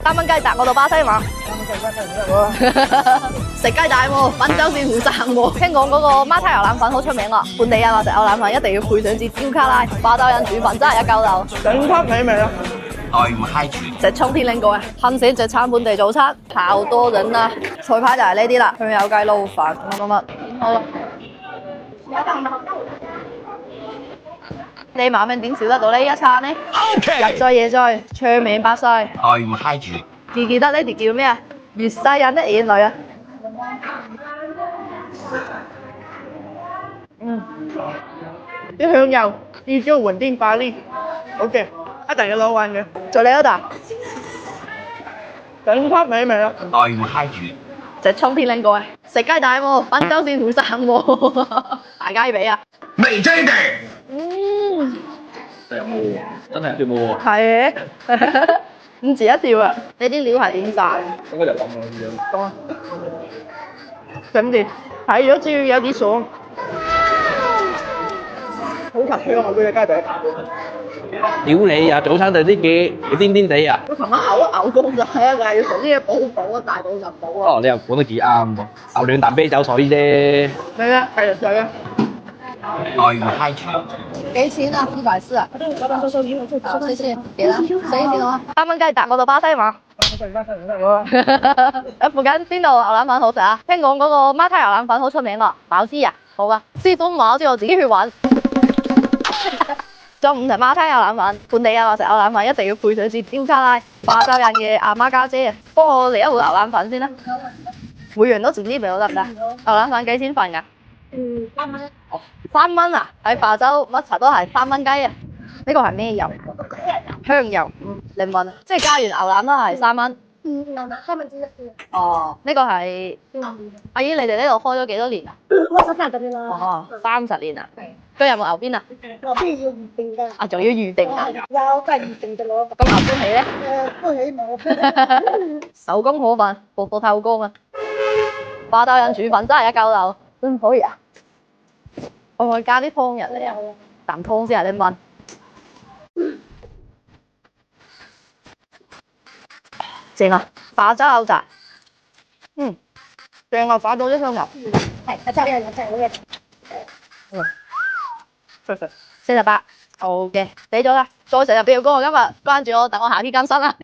3蚊雞砸我到巴西嘛？食雞蛋喎，品酒是胡讚喎。聽講嗰個孖叉牛腩粉好出名啊，本地人話食牛腩粉一定要配上支焦卡拉，霸州人煮粉真係一鳩流，頂級美味啊！待唔嗨住，食沖天拎過啊！恨死隻餐本地早餐，好多人啊！菜牌就係呢啲啦，香油雞撈飯乜，好啦。你晚飯點少得到呢一餐呢？日在夜在，長命百歲。待唔嗨住，記得呢條叫咩啊？越世人的眼淚啊！啲香油依招雲天化呢，好嘅，一定要攞穩嘅，再嚟一啖，頂級美味啊！待唔嗨住，食沖天拎過啊！食雞蛋喎，品酒是胡讚喎，大雞髀啊！未追地，真係冇喎，真係一條冇喎。係嘅，五字一條啊！呢啲料係點炸？應該就咁咯，呢樣。講啊，咁點？睇咗知有啲爽，好及香啊！嗰隻雞髀，屌你啊！早餐就啲嘅，你癲癲地啊！佢琴晚嘔公仔啊，但係要同啲嘢補補啊，大補就補啊！哦，你又講得幾啱喎，牛兩啖啤酒水啫。咩啊？繼續水啊！待唔嗨住，幾錢啊？140啊！老闆收銀，好，謝謝，給啦，隨意點啊！3蚊雞砸我到巴西嘛？喺附近邊度牛腩粉好食啊？聽講嗰個孖叉牛腩粉好出名啊，飽知啊？好啊，師傅唔話我知，我自己去揾。中午食孖叉牛腩粉，本地人話食牛腩粉一定要配上支焦卡拉，霸州人嘅阿媽家姐啊，幫我嚟一碗牛腩粉先啦。每樣都自己俾我得唔得？牛腩粉幾錢份㗎？3蚊。3蚊啊！喺霸州乜柒都係3蚊雞啊！呢個係咩油？香油。你問啊，即係加完牛腩都係3蚊。牛腩1/3哦，呢個係阿姨，你哋呢度開咗幾多年啊？我手賺咗啦。哦，30年啊。佢有冇牛鞭啊？牛邊要預定㗎。啊，仲要預定啊？有都係預定嘅攞。咁牛鞭起咧？都起冇。手工好粉，步步透光啊！霸州人煮粉真係一鳩流，真可以啊！我咪加啲湯入嚟啊！啖湯先啊，你問。正啊！霸州牛雜，正啊！擺到啲香油，係，真係好嘅。食食。 48，好嘅，俾咗啦。再成日表哥，我今日關注我，等我下期更新啦。